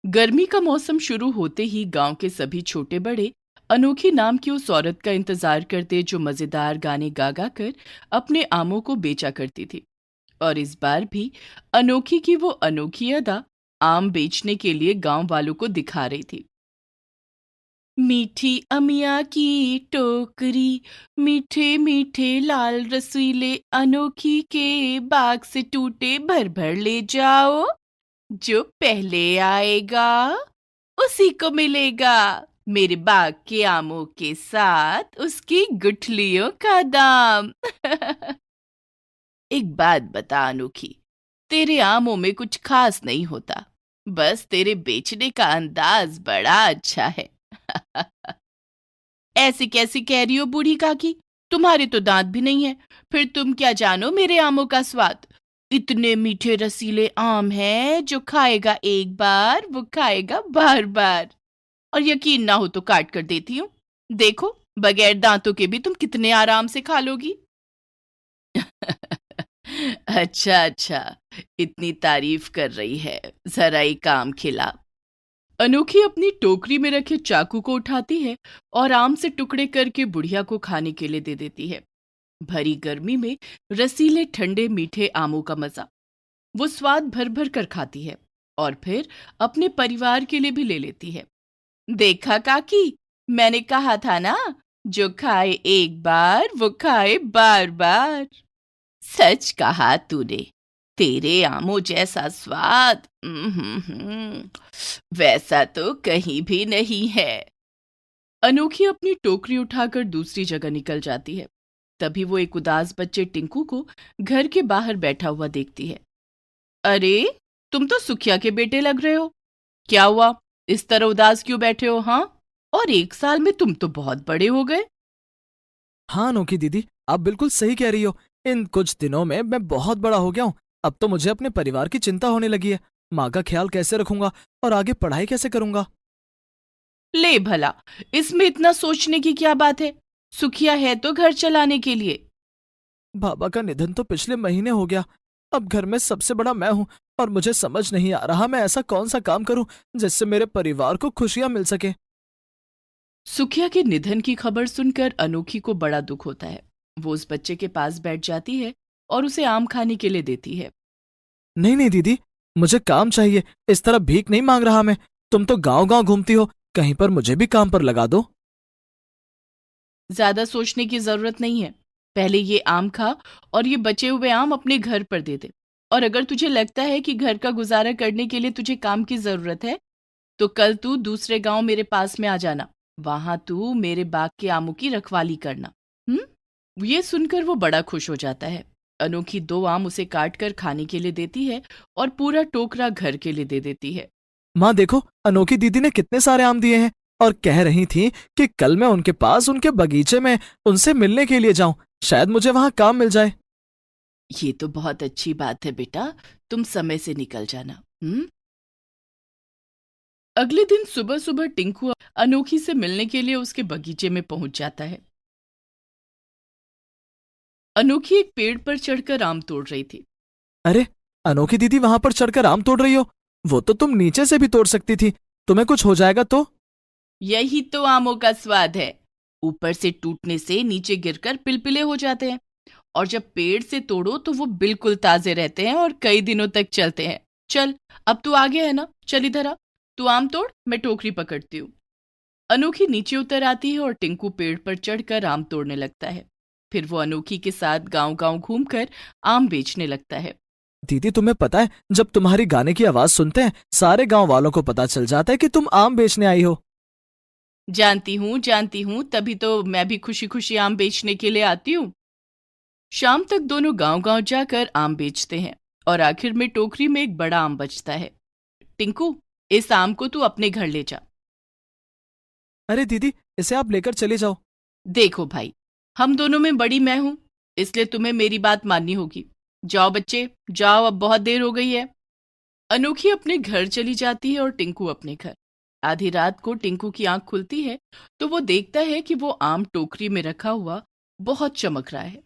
गर्मी का मौसम शुरू होते ही गांव के सभी छोटे बड़े अनोखी नाम की उस औरत का इंतजार करते जो मजेदार गाने गा गा कर अपने आमों को बेचा करती थी। और इस बार भी अनोखी की वो अनोखी अदा आम बेचने के लिए गांव वालों को दिखा रही थी। मीठी अमिया की टोकरी, मीठे मीठे लाल रसीले अनोखी के बाग से टूटे भर भर ले जाओ। जो पहले आएगा उसी को मिलेगा मेरे बाग के आमों के साथ उसकी गुठलियों का दाम। एक बात बता अनोखी, तेरे आमों में कुछ खास नहीं होता, बस तेरे बेचने का अंदाज बड़ा अच्छा है। ऐसे कैसे कह रही हो बूढ़ी काकी, तुम्हारे तो दांत भी नहीं है, फिर तुम क्या जानो मेरे आमों का स्वाद। इतने मीठे रसीले आम हैं जो खाएगा एक बार वो खाएगा बार बार। और यकीन ना हो तो काट कर देती हूँ, देखो बगैर दांतों के भी तुम कितने आराम से खा लोगी। अच्छा अच्छा, इतनी तारीफ कर रही है, जरा ही काम खिला। अनोखी अपनी टोकरी में रखे चाकू को उठाती है और आम से टुकड़े करके बुढ़िया को खाने के लिए दे देती है। भरी गर्मी में रसीले ठंडे मीठे आमों का मजा वो स्वाद भर भर कर खाती है और फिर अपने परिवार के लिए भी ले लेती है। देखा काकी, मैंने कहा था ना, जो खाए एक बार वो खाए बार बार। सच कहा तूने, तेरे आमों जैसा स्वाद वैसा तो कहीं भी नहीं है। अनोखी अपनी टोकरी उठाकर दूसरी जगह निकल जाती है। तभी वो एक उदास बच्चे टिंकू को घर के बाहर बैठा हुआ देखती है। अरे, तुम तो सुखिया के बेटे लग रहे हो, क्या हुआ, इस तरह उदास क्यों बैठे हो? हाँ, और एक साल में तुम तो बहुत बड़े हो गए। हाँ अनोखी दीदी, आप बिल्कुल सही कह रही हो। इन कुछ दिनों में मैं बहुत बड़ा हो गया हूँ। अब तो मुझे अपने परिवार की चिंता होने लगी है। माँ का ख्याल कैसे रखूंगा और आगे पढ़ाई कैसे करूंगा। ले भला, इसमें इतना सोचने की क्या बात है, सुखिया है तो घर चलाने के लिए। बाबा का निधन तो पिछले महीने हो गया। अब घर में सबसे बड़ा मैं हूँ और मुझे समझ नहीं आ रहा मैं ऐसा कौन सा काम करूं जिससे मेरे परिवार को खुशियां मिल सके। सुखिया के निधन की खबर सुनकर अनोखी को बड़ा दुख होता है। वो उस बच्चे के पास बैठ जाती है और उसे आम खाने के लिए देती है। नहीं नहीं दीदी, मुझे काम चाहिए। इस तरह भीख नहीं मांग रहा मैं। तुम तो गांव गांव घूमती हो, कहीं पर मुझे भी काम पर लगा दो। ज्यादा सोचने की जरूरत नहीं है, पहले ये आम खा और ये बचे हुए आम अपने घर पर दे दे। और अगर तुझे लगता है कि घर का गुजारा करने के लिए तुझे काम की जरूरत है, तो कल तू दूसरे गांव मेरे पास में आ जाना, वहां तू मेरे बाग के आमों की रखवाली करना। ये सुनकर वो बड़ा खुश हो जाता है। अनोखी दो आम उसे काट कर खाने के लिए देती है और पूरा टोकरा घर के लिए दे देती है। माँ देखो, अनोखी दीदी ने कितने सारे आम दिए हैं और कह रही थी कि कल मैं उनके पास उनके बगीचे में उनसे मिलने के लिए जाऊं। शायद मुझे वहां काम मिल जाए। ये तो बहुत अच्छी बात है बेटा, तुम समय से निकल जाना। अगले दिन सुबह सुबह टिंकू अनोखी से मिलने के लिए उसके बगीचे में पहुंच जाता है। अनोखी एक पेड़ पर चढ़कर आम तोड़ रही थी। अरे, अनोखी दीदी वहां पर चढ़कर आम तोड़ रही हो? वो तो तुम नीचे से भी तोड़ सकती थी। तुम्हें कुछ हो जाएगा तो? यही तो आमों का स्वाद है, ऊपर से टूटने से नीचे गिरकर पिलपिले हो जाते हैं, और जब पेड़ से तोड़ो तो वो बिल्कुल ताजे रहते हैं और कई दिनों तक चलते हैं। चल, अब तू आगे है ना, चल इधर आ, तू आम तोड़, मैं टोकरी पकड़ती हूँ। अनोखी नीचे उतर आती है और टिंकू पेड़ पर चढ़कर आम तोड़ने लगता है। फिर वो अनोखी के साथ गांव गांव घूमकर आम बेचने लगता है। दीदी तुम्हें पता है, जब तुम्हारी गाने की आवाज सुनते हैं सारे गांव वालों को पता चल जाता है कि तुम आम बेचने आई हो। जानती हूँ, तभी तो मैं भी खुशी खुशी आम बेचने के लिए आती हूँ। शाम तक दोनों गांव गांव जाकर आम बेचते हैं और आखिर में टोकरी में एक बड़ा आम बचता है। टिंकू, इस आम को तू अपने घर ले जा। अरे दीदी, इसे आप लेकर चले जाओ। देखो भाई, हम दोनों में बड़ी मैं हूं, इसलिए तुम्हें मेरी बात माननी होगी। जाओ बच्चे, जाओ, अब बहुत देर हो गई है। अनोखी अपने घर चली जाती है और टिंकू अपने घर। आधी रात को टिंकू की आंख खुलती है तो वो देखता है कि वो आम टोकरी में रखा हुआ बहुत चमक रहा है।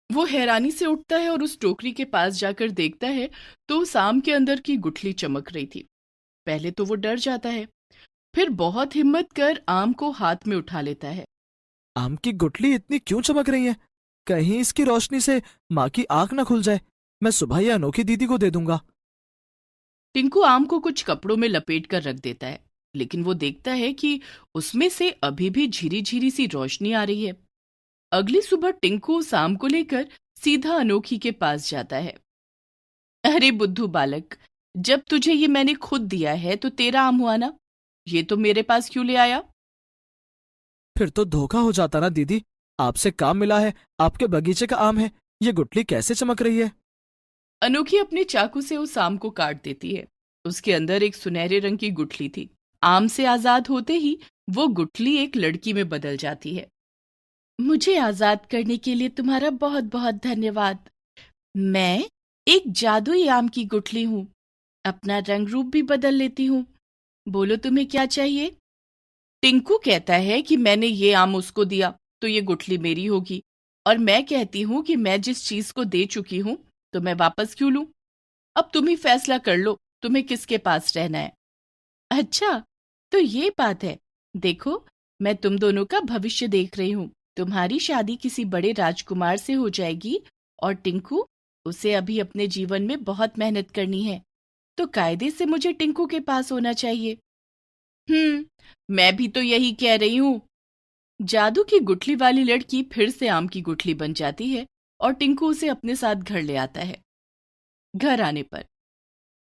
वो हैरानी से उठता है और उस टोकरी के पास जाकर देखता है तो उस आम के अंदर की गुठली चमक रही थी। पहले तो वो डर जाता है, फिर बहुत हिम्मत कर आम को हाथ में उठा लेता है। आम की गुठली इतनी क्यों चमक रही है? कहीं इसकी रोशनी से माँ की आंख ना खुल जाए। मैं सुबह ही अनोखी दीदी को दे दूंगा। टिंकू आम को कुछ कपड़ों में लपेट कर रख देता है, लेकिन वो देखता है कि उसमें से अभी भी झिरी झिरी सी रोशनी आ रही है। अगली सुबह टिंकू उस आम को लेकर सीधा अनोखी के पास जाता है। अरे बुद्धू बालक, जब तुझे ये मैंने खुद दिया है तो तेरा आम हुआ ना, ये तो मेरे पास क्यों ले आया? फिर तो धोखा हो जाता ना दीदी। आपसे काम मिला है, आपके बगीचे का आम है। ये गुठली कैसे चमक रही है? अनोखी अपने चाकू से उस आम को काट देती है। उसके अंदर एक सुनहरे रंग की गुठली थी। आम से आजाद होते ही वो गुठली एक लड़की में बदल जाती है। मुझे आजाद करने के लिए तुम्हारा बहुत बहुत धन्यवाद। मैं एक जादुई आम की गुठली हूँ। अपना रंग रूप भी बदल लेती हूँ। बोलो तुम्हें क्या चाहिए? टिंकू कहता है कि मैंने ये आम उसको दिया तो ये गुठली मेरी होगी, और मैं कहती हूँ कि मैं जिस चीज को दे चुकी हूँ तो मैं वापस क्यों लूं? अब तुम ही फैसला कर लो, तुम्हें किसके पास रहना है। अच्छा, तो ये बात है। देखो, मैं तुम दोनों का भविष्य देख रही हूँ। तुम्हारी शादी किसी बड़े राजकुमार से हो जाएगी, और टिंकू, उसे अभी अपने जीवन में बहुत मेहनत करनी है, तो कायदे से मुझे टिंकू के पास होना चाहिए। मैं भी तो यही कह रही हूँ। जादू की गुठली वाली लड़की फिर से आम की गुठली बन जाती है और टिंकू उसे अपने साथ घर ले आता है। घर आने पर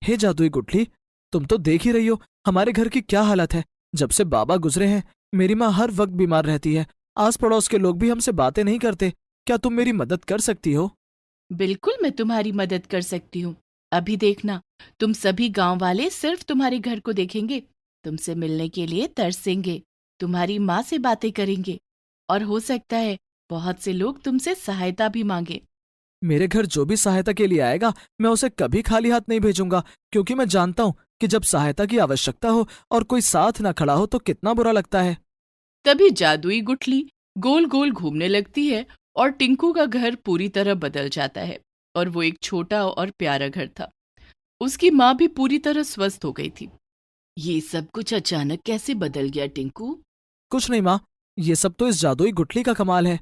हे जादुई गुठली, तुम तो देख ही रही हो हमारे घर की क्या हालत है। जब से बाबा गुजरे हैं, मेरी माँ हर वक्त बीमार रहती है। आस पड़ोस के लोग भी हमसे बातें नहीं करते। क्या तुम मेरी मदद कर सकती हो? बिल्कुल मैं तुम्हारी मदद कर सकती हूँ। अभी देखना, तुम सभी गांव वाले सिर्फ तुम्हारे घर को देखेंगे, तुमसे मिलने के लिए तरसेंगे, तुम्हारी माँ से बातें करेंगे, और हो सकता है बहुत से लोग तुमसे सहायता भी मांगे। मेरे घर जो भी सहायता के लिए आएगा, मैं उसे कभी खाली हाथ नहीं भेजूंगा, क्योंकि मैं जानता हूँ कि जब सहायता की आवश्यकता हो और कोई साथ ना खड़ा हो तो कितना बुरा लगता है। तभी जादुई गुठली गोल गोल घूमने लगती है और टिंकू का घर पूरी तरह बदल जाता है, और वो एक छोटा और प्यारा घर था। उसकी माँ भी पूरी तरह स्वस्थ हो गई थी। ये सब कुछ अचानक कैसे बदल गया टिंकू? कुछ नहीं माँ, ये सब तो इस जादुई गुठली का कमाल है।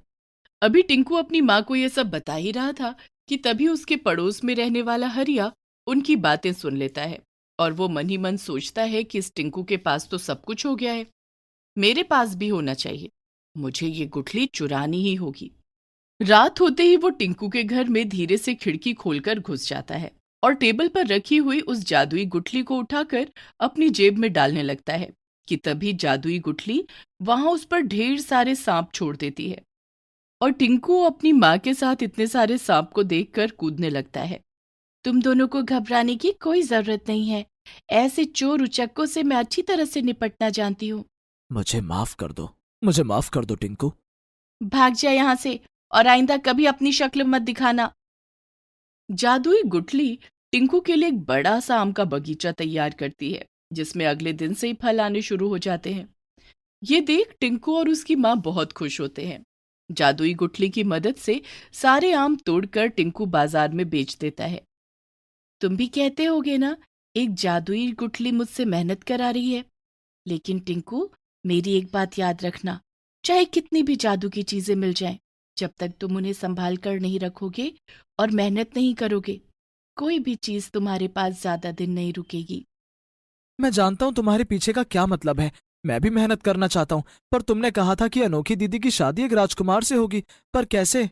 अभी टिंकू अपनी माँ को ये सब बता ही रहा था कि तभी उसके पड़ोस में रहने वाला हरिया उनकी बातें सुन लेता है, और वो मन ही मन सोचता है कि इस टिंकू के पास तो सब कुछ हो गया है, मेरे पास भी होना चाहिए। मुझे ये गुठली चुरानी ही होगी। रात होते ही वो टिंकू के घर में धीरे से खिड़की खोलकर घुस जाता है और टेबल पर रखी हुई उस जादुई गुठली को उठाकर अपनी जेब में डालने लगता है कि तभी जादुई गुठली वहां उस पर ढेर सारे सांप छोड़ देती है, और टिंकू अपनी माँ के साथ इतने सारे सांप को देखकर कूदने लगता है। तुम दोनों को घबराने की कोई जरूरत नहीं है। ऐसे चोर उचक्कों से मैं अच्छी तरह से निपटना जानती हूँ। मुझे माफ कर दो, मुझे माफ कर दो टिंकू। भाग जा यहाँ से, और आइंदा कभी अपनी शक्ल मत दिखाना। जादुई गुठली टिंकू के लिए एक बड़ा सा आम का बगीचा तैयार करती है, जिसमें अगले दिन से ही फल आने शुरू हो जाते हैं। ये देख टिंकू और उसकी माँ बहुत खुश होते हैं। जादुई गुठली की मदद से सारे आम तोड़कर टिंकू बाजार में बेच देता है। तुम भी कहते होगे ना, एक जादुई गुठली मुझसे मेहनत करा रही है। लेकिन टिंकू, मेरी एक बात याद रखना, चाहे कितनी भी जादू की चीजें मिल जाएं, जब तक तुम उन्हें संभाल कर नहीं रखोगे और मेहनत नहीं करोगे, कोई भी चीज तुम्हारे पास ज्यादा दिन नहीं रुकेगी। मैं जानता हूँ तुम्हारे पीछे का क्या मतलब है। मैं भी मेहनत करना चाहता हूँ, पर तुमने कहा था कि अनोखी दीदी की शादी एक राजकुमार से होगी। पर कैसे?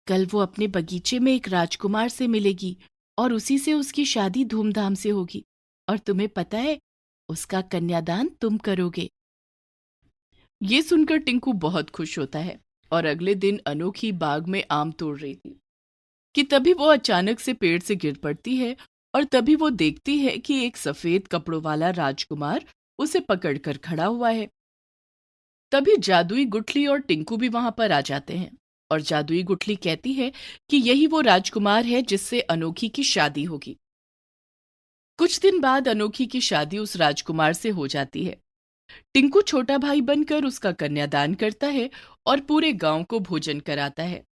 कल वो अपने बगीचे में एक राजकुमार से मिलेगी, और उसी से उसकी शादी धूमधाम से होगी, और तुम्हें पता है, उसका कन्यादान तुम करोगे। ये सुनकर टिंकू बहुत खुश होता है, और अगले दिन अनोखी बाग में आम तोड़ रही थी कि तभी वो अचानक से पेड़ से गिर पड़ती है, और तभी वो देखती है कि एक सफेद कपड़ों वाला राजकुमार उसे पकड़कर खड़ा हुआ है। तभी जादुई गुठली और टिंकू भी वहां पर आ जाते हैं, और जादुई गुठली कहती है कि यही वो राजकुमार है जिससे अनोखी की शादी होगी। कुछ दिन बाद अनोखी की शादी उस राजकुमार से हो जाती है। टिंकू छोटा भाई बनकर उसका कन्यादान करता है और पूरे गांव को भोजन कराता है,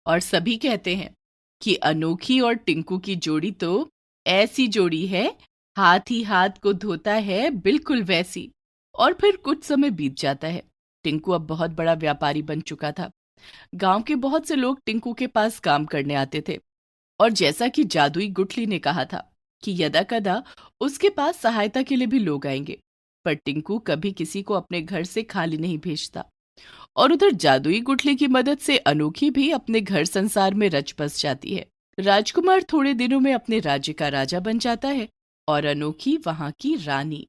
और सभी कहते हैं कि अनोखी और टिंकू की जोड़ी तो ऐसी जोड़ी है हाथ ही हाथ को धोता है, बिल्कुल वैसी। और फिर कुछ समय बीत जाता है। टिंकू अब बहुत बड़ा व्यापारी बन चुका था। गांव के बहुत से लोग टिंकू के पास काम करने आते थे। और जैसा कि जादुई गुठली ने कहा था कि यदा कदा उसके पास सहायता के लिए भी लोग आएंगे, पर टिंकू कभी किसी को अपने घर से खाली नहीं भेजता। और उधर जादुई गुठली की मदद से अनोखी भी अपने घर संसार में रच बस जाती है। राजकुमार थोड़े दिनों में अपने राज्य का राजा बन जाता है और अनोखी वहां की रानी।